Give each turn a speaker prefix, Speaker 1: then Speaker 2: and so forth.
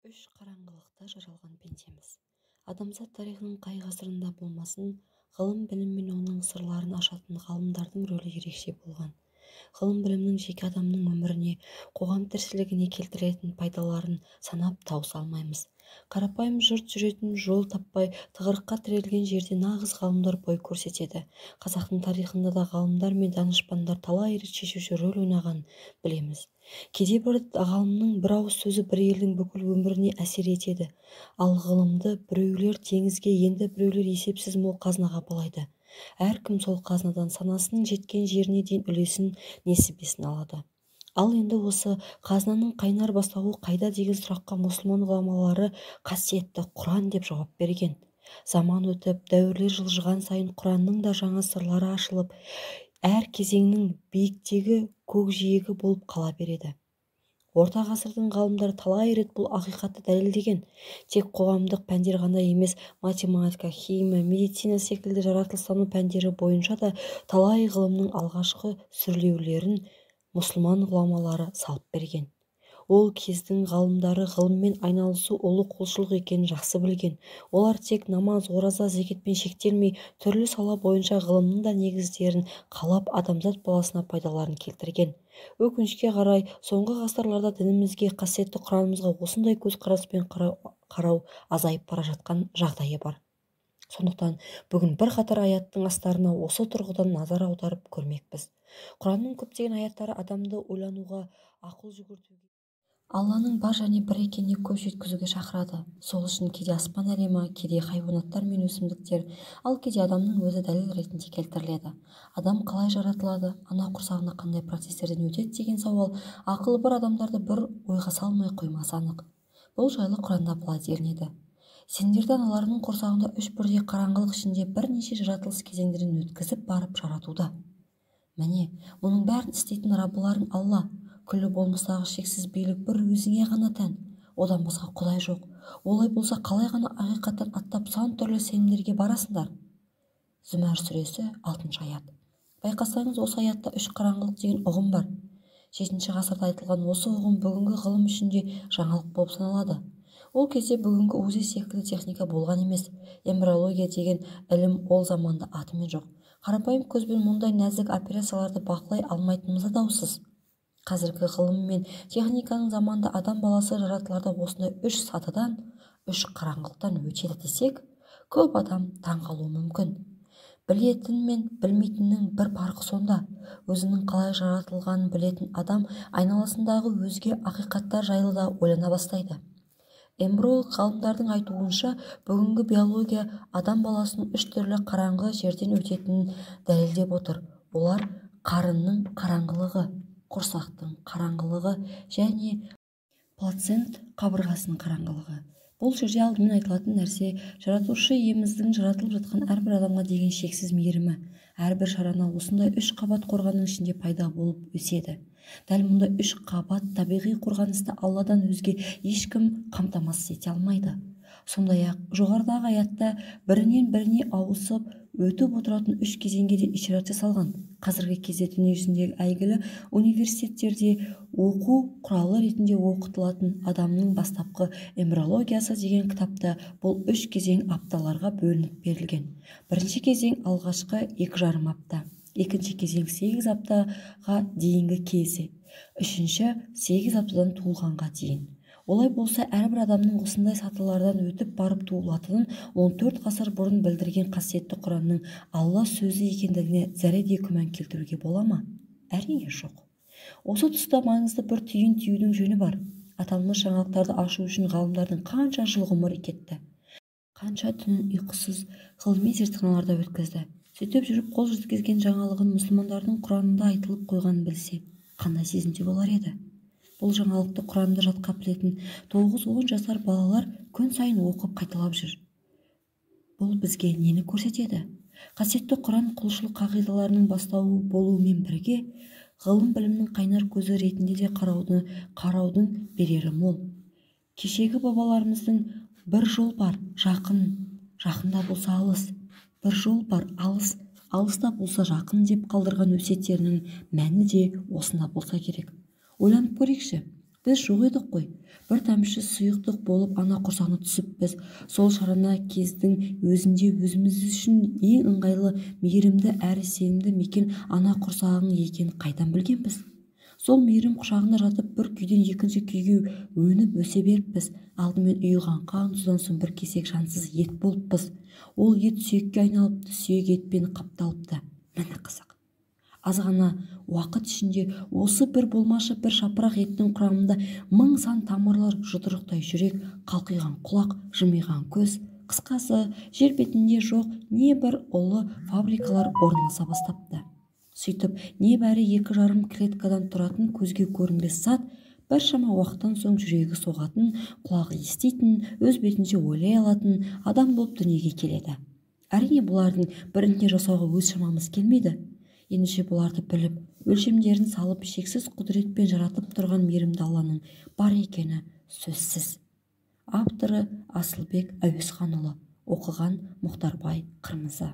Speaker 1: Үш қараңғылықта жаралған пендеміз. Адамзат тарихының қай ғасырында болмасын, ғылым-білім мен оның сырларын ашатын ғалымдардың рөлі ерекше болған. Ғылым-білімнің жеке адамның өміріне, қоғам тіршілігіне келтіретін пайдаларын санап тауыса алмаймыз. Қарапайым жұрт жүретін жол таппай тығырыққа тірелген жерде нағыз ғалымдар бой көрсетеді. Қазақтың тарихында да ғалымдар мен данышпандар талай рет шешуші рөл ойнағанын білеміз. Кейде бір ғалымның бір ауыз сөзі бір елдің бүкіл өміріне әсер етеді. Ал ғылымды біреулер теңізге, енді біреулер есепсіз мол қазынаға балайды. Әркім сол қазынадан санасының жеткен жеріне дейін үлесін, несібесін алады. Ал енді осы қазынаның қайнар бастауы қайда деген сұраққа мұсылман ғұламалары қасиетті Құран деп жауап берген. Заман өтіп, дәуірлер жылжыған сайын Құранның да жаңа сырлары ашылып, әр кезеңнің биіктегі көкжиегі болып қала береді. Орта ғасырдың ғалымдары талай рет бұл ақиқатты дәлелдеген. Тек қоғамдық пәндер ғана емес, математика, химия, медицина секілді жаратылыстану пәндері бойынша да талай ғылымның алғашқы сүрлеулерін мұсылман ғұламалары салып берген. Ол кездің ғалымдары ғылыммен айналысу ұлы құлшылық екенін жақсы білген. Олар тек намаз, ораза, зекетпен шектелмей, түрлі сала бойынша ғылымның да негіздерін қалап адамзат баласына пайдаларын келтірген. Өкінішке қарай, соңғы ғасырларда дінімізге, қасиетті Құранымызға осындай көзқараспен қарау азайып бара жатқан жағдайы бар. Сондықтан бүгін бірқатар аяттың астарына осы тұрғыдан назар аударып көрмекпіз. Құранның көптеген аяттары адамды ойлануға, ақыл жүгіртуге, Алланың бар және бір екеніне көз жеткізуге шақырады. Сол үшін кейде аспан әлемі, кейде хайуанаттар мен өсімдіктер, ал кейде адамның өзі дәлел ретінде келтіріледі. Адам қалай жаратылады, ана құрсағында қандай процестерден өтеді деген сауал ақылы бар адамдарды бір ойға салмай қоймасы анық. Бұл жайлы Құранда былай делінеді: сендерді аналарының құрсағында үш бірдей қараңғылық ішінде бірнеше жаратылыс кезеңдерін өткізіп барып жаратуда. Міне, мұның бәрін істейтін Раббыларың Алла. Күллі болмыстағы шексіз билік бір өзіңе ғана тән. Одан басқа Құдай жоқ. Олай болса қалай ғана ақиқаттан аттап сан түрлі сенімдерге барасыңдар? Зүмәр сүресі 6-шы аят. Байқасаңыз, осы аятта үш қараңғылық деген ұғым бар. 7-ші ғасырда айтылған осы ұғым бүгінгі ғылым ішінде жаңалық болып саналады. Ол кезде бүгінгі УЗИ секілді техника болған емес. Эмбриология деген ілім ол заманда атымен жоқ. Қарапайым көзбен мұндай нәзік операцияларды бақылай алмайтынымыз даусыз. Қазіргі ғылым мен техниканың заманында адам баласы жаратыларда осындай үш сатыдан, үш қараңғылықтан өтеді десек, көп адам таң қалуы мүмкін. Білетін мен білмейтіннің бір парқы сонда. Өзінің қалай жаратылғанын білетін адам айналасындағы өзге ақиқаттар жайлы да ойлана бастайды. Эмбриолог ғалымдардың айтуынша, бүгінгі биология адам баласының үш түрлі қараңғы жерден өтетінін дәлелдеп отыр. Олар қарынның қараңғылығы, құрсақтың қараңғылығы және плацент қабырғасының қараңғылығы. Бұл жерде алдымен айтылатын нәрсе жаратушы иеміздің жаратылып жатқан әрбір адамға деген шексіз мейірімі. Әрбір шарана осындай үш қабат қорғанның ішінде пайда болып өседі. Дәл мұндай үш қабат табиғи қорғанысты Алладан өзге ешкім қамтамасыз ете алмайды. Сондай-ақ жоғарыдағы аятта бірінен біріне ауысып өтіп отыратын үш кезеңге де ишарат жасалған. Қазіргі кезде дүниежүзіндегі әйгілі университеттерде оқу құралы ретінде оқытылатын адамның бастапқы эмбриологиясы деген кітапта бұл үш кезең апталарға бөлініп берілген. Бірінші кезең алғашқы 2,5 апта, екінші кезең 8 аптаға дейінгі кезі, үшінші 8 аптадан туылғанға дейін. Олай болса, әрбір адамның осындай сатылардан өтіп барып туылатынын 14 ғасыр бұрын білдірген қасиетті Құранның Алла сөзі екендігіне зәредей күмән келтіруге бола ма? Әрине жоқ. Осы тұста маңызды бір түйін түйудің жөні бар. Аталмыш жаңалықтарды ашу үшін ғалымдардың қанша жыл ғұмыр кетті, қанша түнін ұйқысыз ғылыми зертханаларда өткізді. Сөйтіп жүріп қол жеткізген жаңалығын мұсылмандардың Құранында айтылып қойғанын білсе, қандай сезімде болар еді? Бұл жаңалықты Құранды жатқа білетін 9-10 жасар балалар күн сайын оқып қайталап жүр. Бұл бізге нені көрсетеді? Қасиетті Құран құлшылық қағидаларының бастауы болуымен бірге, ғылым білімнің қайнар көзі ретінде де қараудың берері мол. Кешегі бабаларымыздың бір жол бар, жақын, жақында болса алыс, бір жол бар, алыс, алыста болса жақын деп қалдырған өсиеттерінің мәні де осында болса керек. Ойланып көрейікші. Біз жоқ едік қой. Бір тамшы сұйықтық болып ана құрсағына түсіппіз. Сол шарана кездің өзінде өзіміз үшін ең ыңғайлы, мейірімді әрі сенімді мекен ана құрсағың екенін қайдан білгенбіз? Сол мейірім құшағында жатып бір күйден екінші күйге өніп өсе беріппіз. Алдымен ұйыған қан, содан соң бір кесек жансыз ет болыппыз. Ол ет сүйекке айналыпты, сүйек етпен қапталыпты. Міне қызық. Аз ғана уақыт ішінде осы бір болмашы бір жапырақ еттің құрамында мың сан тамырлар, жұдырықтай жүрек, қалқиған құлақ, жымиған көз, қысқасы жер бетінде жоқ небір ұлы фабрикалар орналаса бастапты. Сөйтіп небәрі 2,5 клеткадан тұратын көзге көрінбес зат біршама уақыттан соң жүрегі соғатын, құлағы еститін, өз бетінше ойлай алатын адам болып дүниеге келеді. Әрине бұлардың бірінде жасауға өз шамамыз келмейді. Ендеше бұларды біліп, өлшемдерін салып, шексіз құдіретпен жаратып тұрған мейірімді Алланың бар екені сөзсіз. Авторы Асылбек Әуесханұлы, оқыған Мұхтарбай Қырмызы.